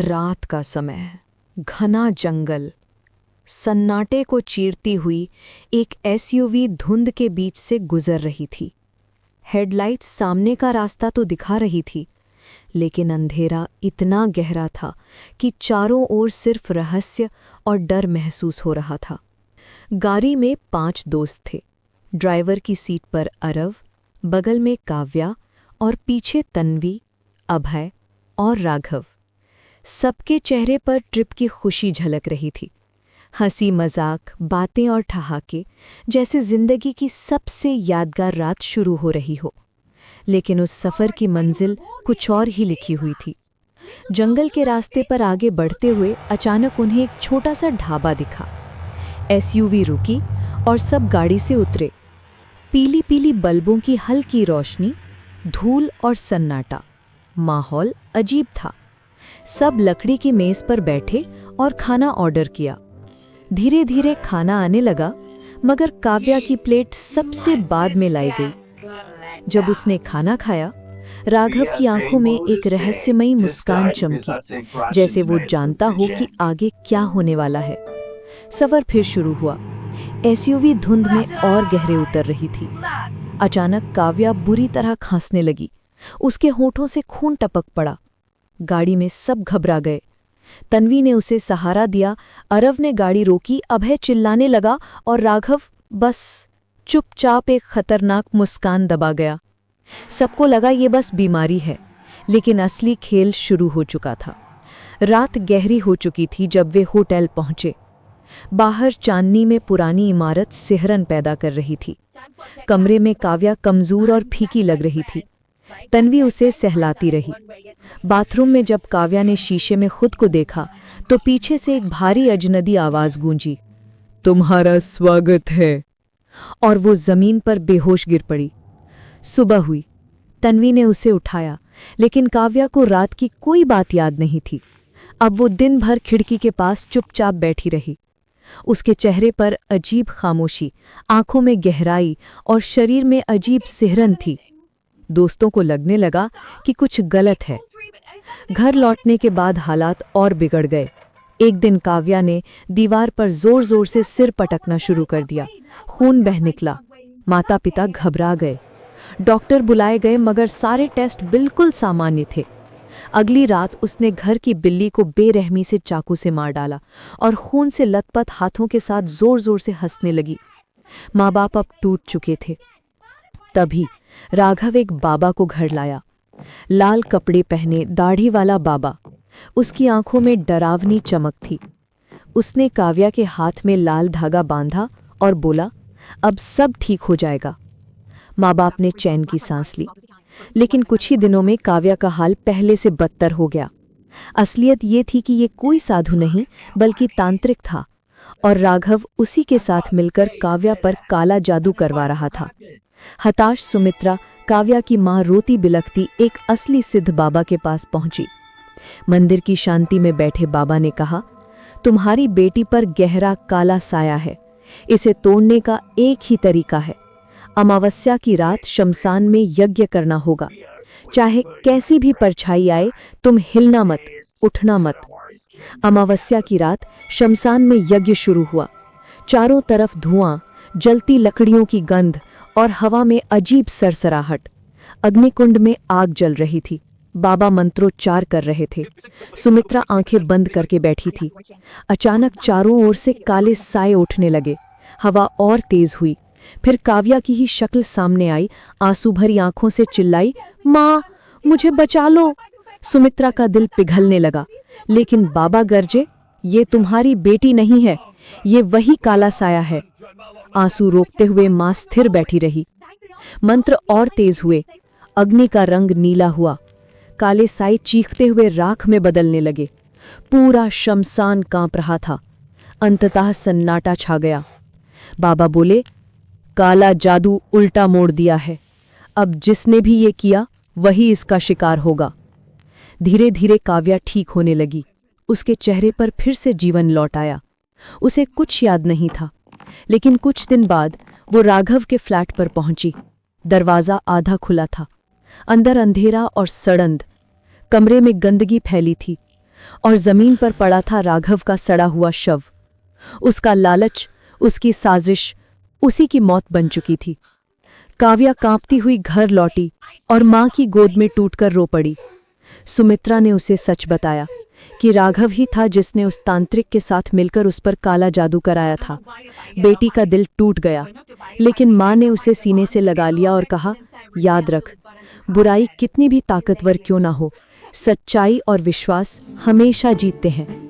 रात का समय, घना जंगल, सन्नाटे को चीरती हुई एक एसयूवी धुंध के बीच से गुजर रही थी। हेडलाइट्स सामने का रास्ता तो दिखा रही थी, लेकिन अंधेरा इतना गहरा था कि चारों ओर सिर्फ रहस्य और डर महसूस हो रहा था। गाड़ी में 5 दोस्त थे। ड्राइवर की सीट पर अरव, बगल में काव्या और पीछे तन्वी, अभय और राघव। सबके चेहरे पर ट्रिप की खुशी झलक रही थी। हंसी मजाक, बातें और ठहाके, जैसे जिंदगी की सबसे यादगार रात शुरू हो रही हो। लेकिन उस सफ़र की मंजिल कुछ और ही लिखी हुई थी। जंगल के रास्ते पर आगे बढ़ते हुए अचानक उन्हें एक छोटा सा ढाबा दिखा। एसयूवी रुकी और सब गाड़ी से उतरे। पीली पीली बल्बों की हल्की रोशनी, धूल और सन्नाटा। माहौल अजीब था। सब लकड़ी की मेज पर बैठे और खाना ऑर्डर किया। धीरे धीरे खाना आने लगा, मगर काव्या की प्लेट सबसे बाद में लाई गई। जब उसने खाना खाया, राघव की आंखों में एक रहस्यमयी मुस्कान चमकी, जैसे वो जानता हो कि आगे क्या होने वाला है। सफर फिर शुरू हुआ। एसयूवी धुंध में और गहरे उतर रही थी। अचानक काव्या बुरी तरह खांसने लगी। उसके होठों से खून टपक पड़ा। गाड़ी में सब घबरा गए। तन्वी ने उसे सहारा दिया, अरव ने गाड़ी रोकी, अभय चिल्लाने लगा और राघव बस चुपचाप एक खतरनाक मुस्कान दबा गया। सबको लगा ये बस बीमारी है, लेकिन असली खेल शुरू हो चुका था। रात गहरी हो चुकी थी जब वे होटल पहुंचे। बाहर चांदनी में पुरानी इमारत सिहरन पैदा कर रही थी। कमरे में काव्या कमजोर और फीकी लग रही थी। तन्वी उसे सहलाती रही। बाथरूम में जब काव्या ने शीशे में खुद को देखा, तो पीछे से एक भारी अजनबी आवाज गूंजी, तुम्हारा स्वागत है। और वो जमीन पर बेहोश गिर पड़ी। सुबह हुई। तन्वी ने उसे उठाया, लेकिन काव्या को रात की कोई बात याद नहीं थी। अब वो दिन भर खिड़की के पास चुपचाप बैठी रही। उसके चेहरे पर अजीब खामोशी, आंखों में गहराई और शरीर में अजीब सिहरन थी। दोस्तों को लगने लगा कि कुछ गलत है। घर लौटने के बाद हालात और बिगड़ गए। एक दिन काव्या ने दीवार पर जोर जोर से सिर पटकना शुरू कर दिया। खून बह निकला। माता पिता घबरा गए। डॉक्टर बुलाए गए, मगर सारे टेस्ट बिल्कुल सामान्य थे। अगली रात उसने घर की बिल्ली को बेरहमी से चाकू से मार डाला और खून से लथपथ हाथों के साथ जोर जोर से हंसने लगी। माँ बाप अब टूट चुके थे। तभी राघव एक बाबा को घर लाया। लाल कपड़े पहने, दाढ़ी वाला बाबा। उसकी आंखों में डरावनी चमक थी। उसने काव्या के हाथ में लाल धागा बांधा और बोला, अब सब ठीक हो जाएगा। माँ बाप ने चैन की सांस ली। लेकिन कुछ ही दिनों में काव्या का हाल पहले से बदतर हो गया। असलियत ये थी कि ये कोई साधु नहीं, बल्कि तांत्रिक था, और राघव उसी के साथ मिलकर काव्या पर काला जादू करवा रहा था। हताश सुमित्रा, काव्या की मां रोती बिलखती, एक असली सिद्ध बाबा के पास पहुंची। मंदिर की शांति में बैठे बाबा ने कहा, तुम्हारी बेटी पर गहरा काला साया है। इसे तोड़ने का एक ही तरीका है। अमावस्या की रात शमशान में यज्ञ करना होगा। चाहे कैसी भी परछाई आए, तुम हिलना मत, उठना मत। अमावस्या की रात शमशान में यज्ञ शुरू हुआ। चारों तरफ धुआं, जलती लकड़ियों की गंध और हवा में अजीब सरसराहट। अग्निकुंड में आग जल रही थी। बाबा मंत्रोच्चार कर रहे थे। सुमित्रा आंखें बंद करके बैठी थी। अचानक चारों ओर से काले साए उठने लगे। हवा और तेज हुई। फिर काव्या की ही शक्ल सामने आई। आंसू भरी आंखों से चिल्लाई, माँ, मुझे बचा लो। सुमित्रा का दिल पिघलने लगा। लेकिन बाबा गरजे, ये तुम्हारी बेटी नहीं है, ये वही काला साया है। आंसू रोकते हुए मां स्थिर बैठी रही। मंत्र और तेज हुए। अग्नि का रंग नीला हुआ। काले साए चीखते हुए राख में बदलने लगे। पूरा शमशान कांप रहा था। अंततः सन्नाटा छा गया। बाबा बोले, काला जादू उल्टा मोड़ दिया है। अब जिसने भी ये किया, वही इसका शिकार होगा। धीरे धीरे काव्या ठीक होने लगी। उसके चेहरे पर फिर से जीवन लौट आया। उसे कुछ याद नहीं था। लेकिन कुछ दिन बाद वो राघव के फ्लैट पर पहुंची। दरवाज़ा आधा खुला था। अंदर अंधेरा और सड़ंद। कमरे में गंदगी फैली थी। और जमीन पर पड़ा था राघव का सड़ा हुआ शव। उसका लालच, उसकी साजिश उसी की मौत बन चुकी थी। काव्या कांपती हुई घर लौटी और मां की गोद में टूटकर रो पड़ी। सुमित्रा ने उसे सच बताया कि राघव ही था जिसने उस तांत्रिक के साथ मिलकर उस पर काला जादू कराया था। बेटी का दिल टूट गया, लेकिन मां ने उसे सीने से लगा लिया और कहा, याद रख, बुराई कितनी भी ताकतवर क्यों ना हो, सच्चाई और विश्वास हमेशा जीतते हैं।